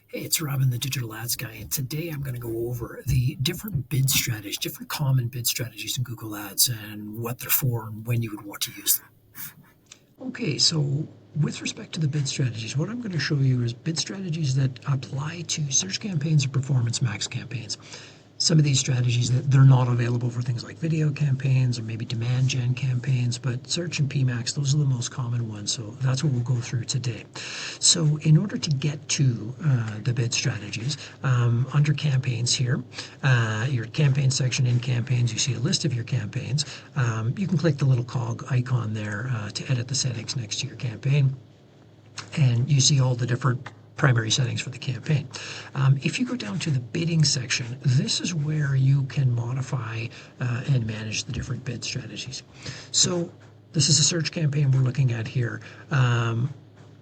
Hey, it's Robin, the Digital Ads Guy, and today I'm going to go over the different bid strategies, different common bid strategies in Google Ads and what they're for and when you would want to use them. Okay, so with respect to the bid strategies, what I'm going to show you is bid strategies that apply to search campaigns or performance max campaigns. Some of these strategies that they're not available for things like video campaigns or maybe demand gen campaigns, but search and PMAX, those are the most common ones. So that's what we'll go through today. So in order to get to the bid strategies, under campaigns here, your campaign section in campaigns, you see a list of your campaigns. You can click the little cog icon there to edit the settings next to your campaign. And you see all the different primary settings for the campaign. If you go down to the bidding section, this is where you can modify and manage the different bid strategies. So this is a search campaign we're looking at here.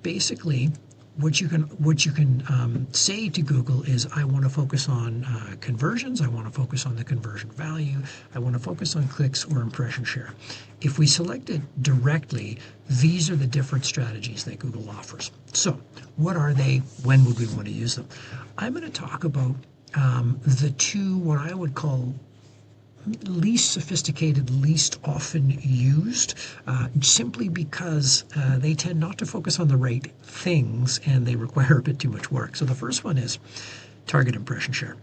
Basically, what you can say to Google is, I want to focus on conversions, I want to focus on the conversion value, I want to focus on clicks or impression share. If we select it directly, these are the different strategies that Google offers. So what are they? When would we want to use them? I'm going to talk about the two, what I would call least sophisticated, least often used, simply because they tend not to focus on the right things and they require a bit too much work. So the first one is target impression share.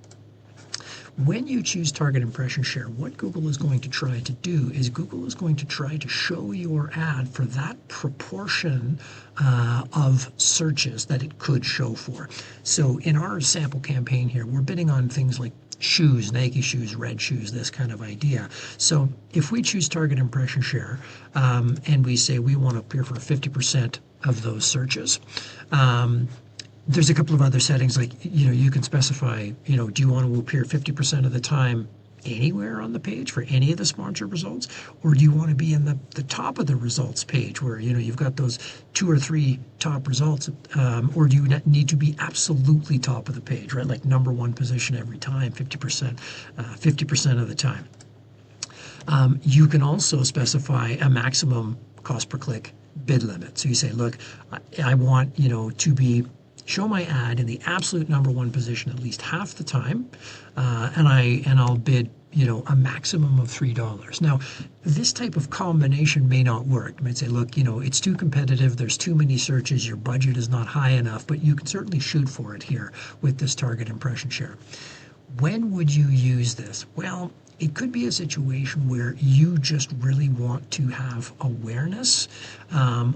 When you choose target impression share, what Google is going to try to do is Google is going to try to show your ad for that proportion of searches that it could show for. So in our sample campaign here, we're bidding on things like shoes, Nike shoes, red shoes, this kind of idea. So if we choose target impression share and we say we want to appear for 50% of those searches, there's a couple of other settings, like, you can specify, do you want to appear 50% of the time anywhere on the page for any of the sponsored results, or do you want to be in the top of the results page where you've got those 2 or 3 top results, or do you need to be absolutely top of the page, right, like number 1 position every time, 50% of the time. You can also specify a maximum cost per click bid limit. So you say, look, I want show my ad in the absolute number 1 position at least half the time, and I'll bid a maximum of $3. Now, this type of combination may not work. You might say, look, it's too competitive, there's too many searches, your budget is not high enough, but you can certainly shoot for it here with this target impression share. When would you use this? Well, it could be a situation where you just really want to have awareness.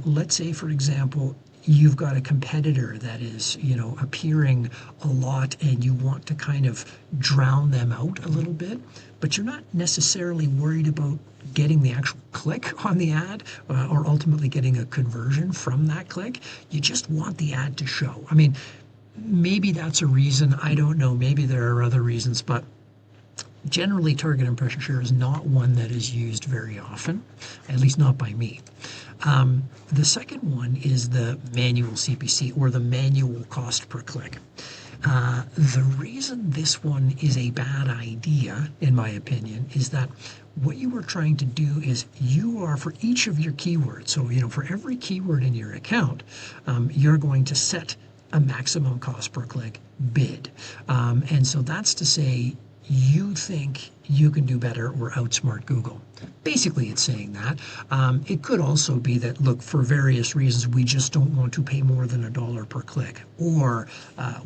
Let's say, for example, you've got a competitor that is, appearing a lot and you want to kind of drown them out a little bit, but you're not necessarily worried about getting the actual click on the ad or ultimately getting a conversion from that click. You just want the ad to show. I mean, maybe that's a reason. I don't know. Maybe there are other reasons, but generally target impression share is not one that is used very often, at least not by me. The second one is the manual CPC, or the manual cost per click. The reason this one is a bad idea, in my opinion, is that what you are trying to do is you are, for each of your keywords, so for every keyword in your account, you're going to set a maximum cost per click bid. And so that's to say you think you can do better or outsmart Google. Basically, it's saying that. It could also be that, look, for various reasons, we just don't want to pay more than $1 per click. Or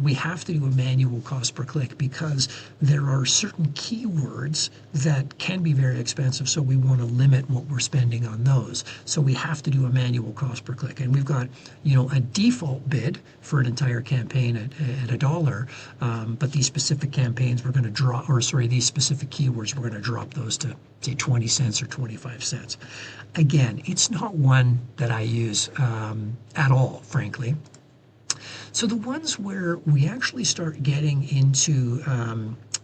we have to do a manual cost per click because there are certain keywords that can be very expensive, so we want to limit what we're spending on those. So we have to do a manual cost per click. And we've got, a default bid for an entire campaign at $1, but these specific campaigns we're going to drop, these specific keywords, we're going to drop those to, say, 20 cents or 25 cents. Again, it's not one that I use at all, frankly. So the ones where we actually start getting into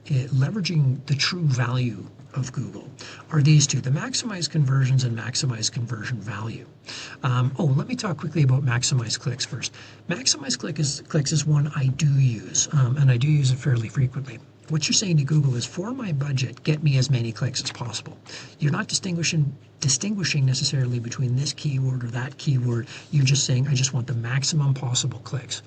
leveraging the true value of Google are these two, the maximize conversions and maximize conversion value. Let me talk quickly about maximize clicks first. Maximize clicks is one I do use, and I do use it fairly frequently. What you're saying to Google is, for my budget, get me as many clicks as possible. You're not distinguishing necessarily between this keyword or that keyword. You're just saying, I just want the maximum possible clicks.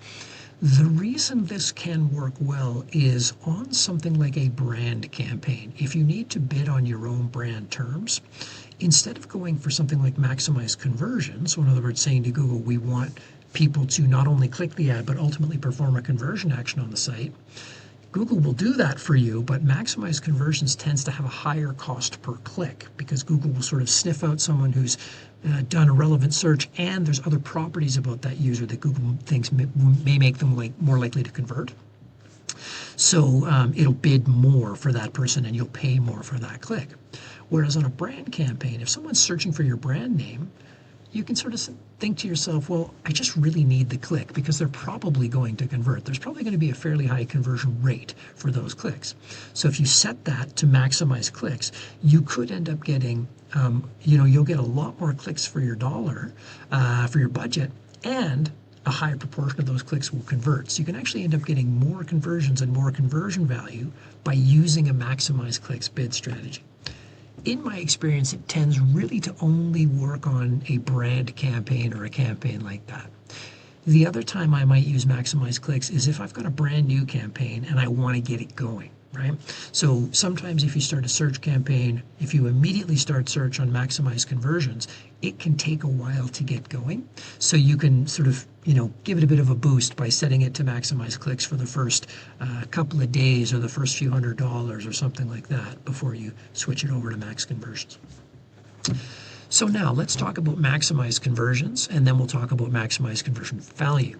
The reason this can work well is on something like a brand campaign. If you need to bid on your own brand terms, instead of going for something like maximize conversions, so in other words, saying to Google, we want people to not only click the ad, but ultimately perform a conversion action on the site, Google will do that for you, but maximize conversions tends to have a higher cost per click because Google will sort of sniff out someone who's done a relevant search, and there's other properties about that user that Google thinks may make them more likely to convert. So it'll bid more for that person and you'll pay more for that click. Whereas on a brand campaign, if someone's searching for your brand name, you can sort of think to yourself, well, I just really need the click because they're probably going to convert. There's probably going to be a fairly high conversion rate for those clicks. So if you set that to maximize clicks, you could end up getting, you'll get a lot more clicks for your dollar, for your budget, and a higher proportion of those clicks will convert. So you can actually end up getting more conversions and more conversion value by using a maximize clicks bid strategy. In my experience, it tends really to only work on a brand campaign or a campaign like that. The other time I might use maximize clicks is if I've got a brand new campaign and I want to get it going, right? So sometimes if you start a search campaign, if you immediately start search on maximize conversions, it can take a while to get going. So you can sort of, give it a bit of a boost by setting it to maximize clicks for the first couple of days or the first few $100s or something like that before you switch it over to max conversions. So now let's talk about maximize conversions, and then we'll talk about maximize conversion value.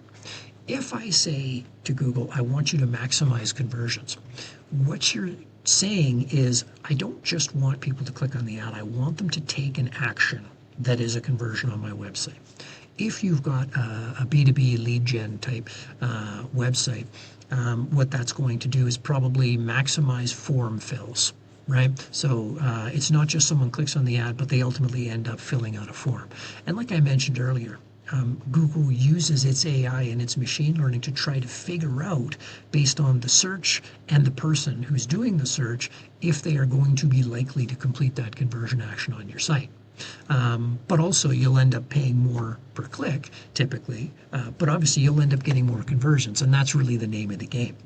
If I say to Google, I want you to maximize conversions, what you're saying is, I don't just want people to click on the ad, I want them to take an action that is a conversion on my website. If you've got a B2B lead gen type website, what that's going to do is probably maximize form fills, right? So it's not just someone clicks on the ad, but they ultimately end up filling out a form. And like I mentioned earlier, Google uses its AI and its machine learning to try to figure out, based on the search and the person who's doing the search, if they are going to be likely to complete that conversion action on your site. But also you'll end up paying more per click typically, but obviously you'll end up getting more conversions, and that's really the name of the game.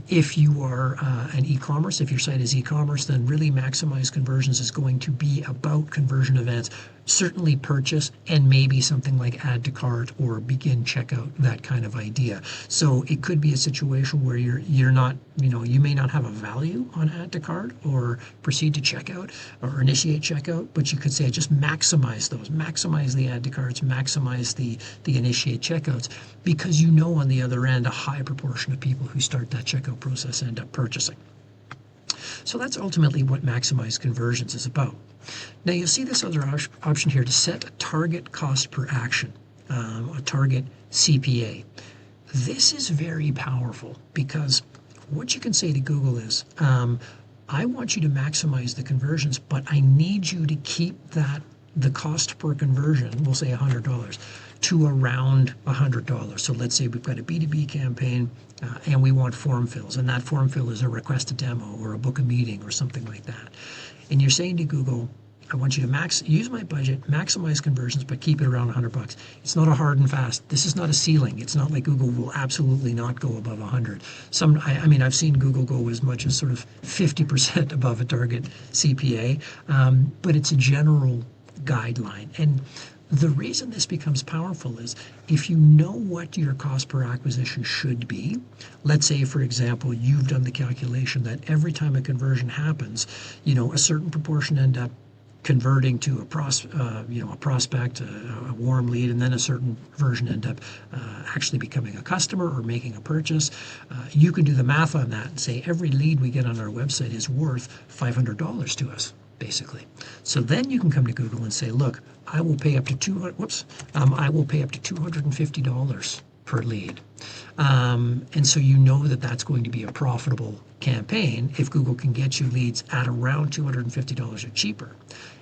If you are an e-commerce, if your site is e-commerce, then really maximize conversions is going to be about conversion events, certainly purchase, and maybe something like add to cart or begin checkout, that kind of idea. So it could be a situation where you're not, you may not have a value on add to cart or proceed to checkout or initiate checkout, but you could say just maximize those, maximize the add to carts, maximize the initiate checkouts, because on the other end a high proportion of people who start that checkout process end up purchasing. So that's ultimately what maximize conversions is about. Now you'll see this other option here to set a target cost per action, a target CPA. This is very powerful because what you can say to Google is, I want you to maximize the conversions, but I need you to keep the cost per conversion, we'll say $100, to around $100. So let's say we've got a B2B campaign and we want form fills, and that form fill is a request a demo or a book a meeting or something like that. And you're saying to Google, I want you to use my budget, maximize conversions, but keep it around $100. It's not a hard and fast. This is not a ceiling. It's not like Google will absolutely not go above 100. I've seen Google go as much as sort of 50% above a target CPA, but it's a general guideline. And the reason this becomes powerful is if you know what your cost per acquisition should be. Let's say, for example, you've done the calculation that every time a conversion happens, a certain proportion end up converting to a prospect, a warm lead, and then a certain version end up actually becoming a customer or making a purchase. You can do the math on that and say every lead we get on our website is worth $500 to us, basically. So then you can come to Google and say, look, I will pay up to $250 per lead. And so that's going to be a profitable campaign if Google can get you leads at around $250 or cheaper.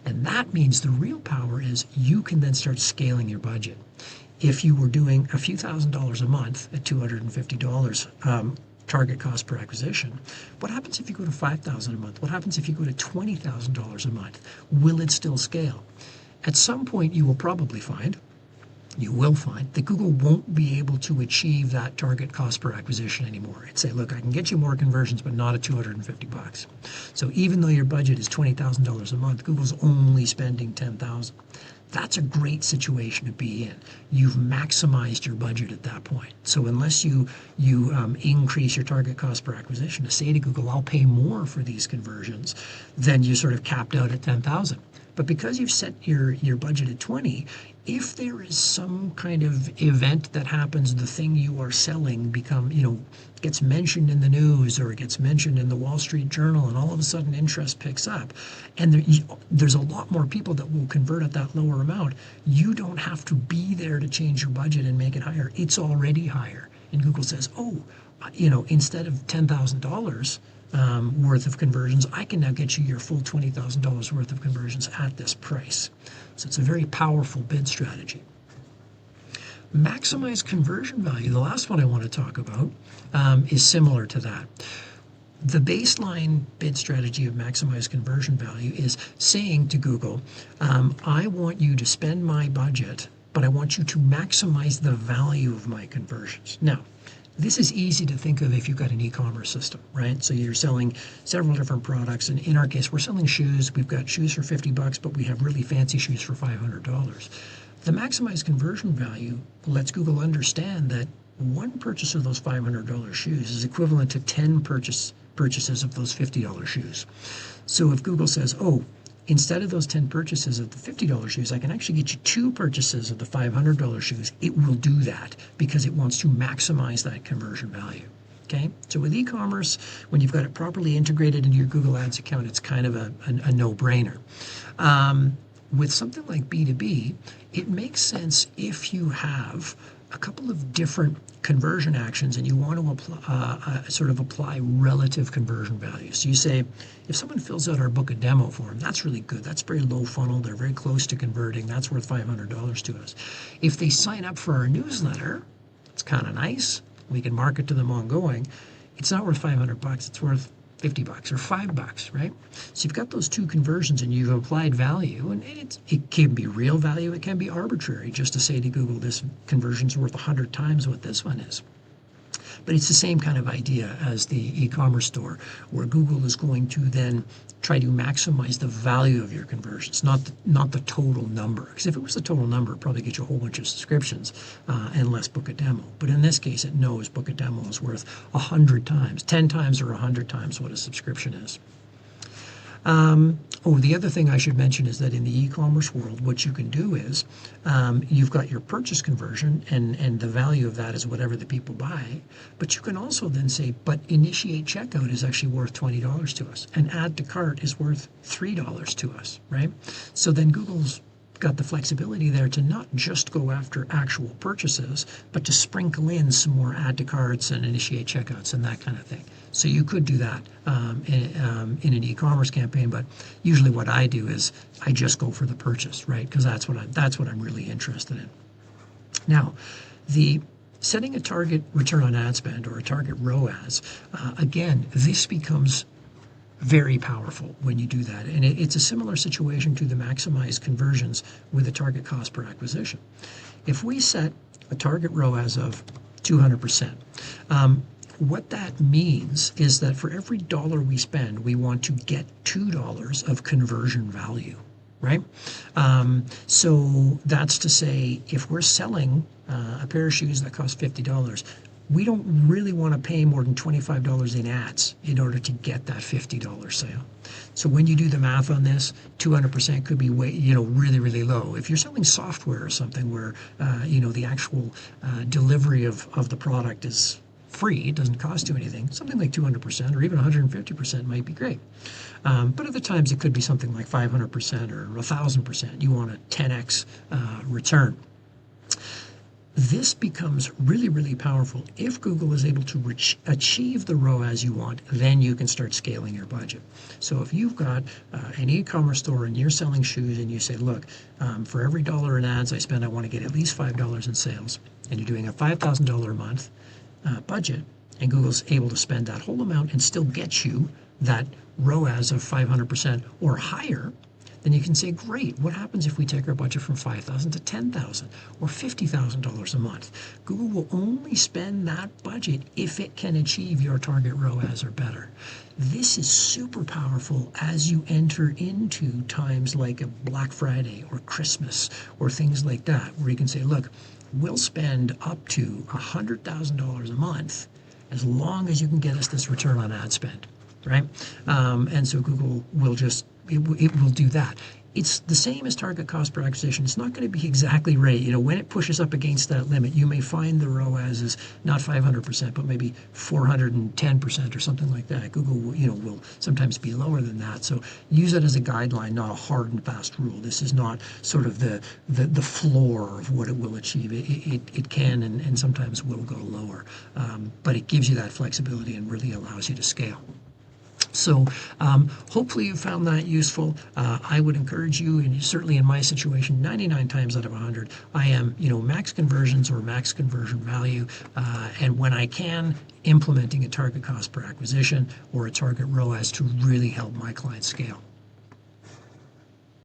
And that means the real power is you can then start scaling your budget. If you were doing a few $1,000s a month at $250 target cost per acquisition, what happens if you go to $5,000 a month? What happens if you go to $20,000 a month? Will it still scale? At some point you will probably find you will find that Google won't be able to achieve that target cost per acquisition anymore. It'd say, look, I can get you more conversions, but not at 250 bucks. So even though your budget is $20,000 a month, Google's only spending 10,000. That's a great situation to be in. You've maximized your budget at that point. So unless you increase your target cost per acquisition to say to Google, I'll pay more for these conversions, then you sort of capped out at 10,000. But because you've set your budget at 20, if there is some kind of event that happens, the thing you are selling gets mentioned in the news or it gets mentioned in the Wall Street Journal, and all of a sudden interest picks up, and there's a lot more people that will convert at that lower amount, you don't have to be there to change your budget and make it higher. It's already higher. And Google says, oh, instead of $10,000 worth of conversions, I can now get you your full $20,000 worth of conversions at this price. So it's a very powerful bid strategy. Maximize conversion value, the last one I want to talk about, is similar to that. The baseline bid strategy of maximize conversion value is saying to Google, I want you to spend my budget, but I want you to maximize the value of my conversions. Now, this is easy to think of if you've got an e-commerce system, right? So you're selling several different products, and in our case, we're selling shoes. We've got shoes for 50 bucks, but we have really fancy shoes for $500. The maximized conversion value lets Google understand that one purchase of those $500 shoes is equivalent to 10 purchases of those $50 shoes. So if Google says, oh, instead of those 10 purchases of the $50 shoes, I can actually get you 2 purchases of the $500 shoes, it will do that because it wants to maximize that conversion value. Okay, so with e-commerce, when you've got it properly integrated into your Google Ads account, it's kind of a no-brainer. With something like B2B, it makes sense if you have a couple of different conversion actions and you want to apply relative conversion values. So you say, if someone fills out our book a demo form, that's really good. That's very low funnel. They're very close to converting. That's worth $500 to us. If they sign up for our newsletter, it's kind of nice. We can market to them ongoing. It's not worth 500 bucks. It's worth 50 bucks or $5, right? So you've got those two conversions and you've applied value, and it can be real value, it can be arbitrary, just to say to Google, this conversion's worth 100 times what this one is. But it's the same kind of idea as the e-commerce store, where Google is going to then try to maximize the value of your conversions, not the total number. Because if it was the total number, it'd probably get you a whole bunch of subscriptions and less book a demo. But in this case, it knows book a demo is worth 100 times, 10 times or 100 times what a subscription is. The other thing I should mention is that in the e-commerce world, what you can do is you've got your purchase conversion, and the value of that is whatever the people buy. But you can also then say, but initiate checkout is actually worth $20 to us, and add to cart is worth $3 to us, right? So then Google's got the flexibility there to not just go after actual purchases, but to sprinkle in some more add to carts and initiate checkouts and that kind of thing. So you could do that in an e-commerce campaign, but usually what I do is I just go for the purchase, right? Because that's what I'm really interested in. Now, setting a target return on ad spend or a target ROAS, again, this becomes very powerful when you do that. And it's a similar situation to the maximized conversions with a target cost per acquisition. If we set a target ROAS of 200%, what that means is that for every dollar we spend, we want to get $2 of conversion value, right? So that's to say, if we're selling a pair of shoes that cost $50, we don't really want to pay more than $25 in ads in order to get that $50 sale. So when you do the math on this, 200% could be really, really low. If you're selling software or something where the actual delivery of the product is free, it doesn't cost you anything, something like 200% or even 150% might be great. But other times it could be something like 500% or 1,000%. You want a 10x return. This becomes really, really powerful. If Google is able to achieve the ROAS you want, then you can start scaling your budget. So if you've got an e-commerce store and you're selling shoes and you say, look, for every dollar in ads I spend, I want to get at least $5 in sales, and you're doing a $5,000 a month budget, and Google's able to spend that whole amount and still get you that ROAS of 500% or higher, then you can say, great, what happens if we take our budget from $5,000 to $10,000 or $50,000 a month? Google will only spend that budget if it can achieve your target ROAS or better. This is super powerful as you enter into times like a Black Friday or Christmas or things like that, where you can say, look, we'll spend up to $100,000 a month as long as you can get us this return on ad spend, right? And so Google will it will do that. It's the same as target cost per acquisition. It's not going to be exactly right. When it pushes up against that limit, you may find the ROAS is not 500%, but maybe 410% or something like that. Google will sometimes be lower than that. So use it as a guideline, not a hard and fast rule. This is not sort of the floor of what it will achieve. It can and sometimes will go lower, but it gives you that flexibility and really allows you to scale. So hopefully you found that useful. I would encourage you, and certainly in my situation, 99 times out of 100, I am, max conversions or max conversion value. And when I can, implementing a target cost per acquisition or a target ROAS to really help my clients scale.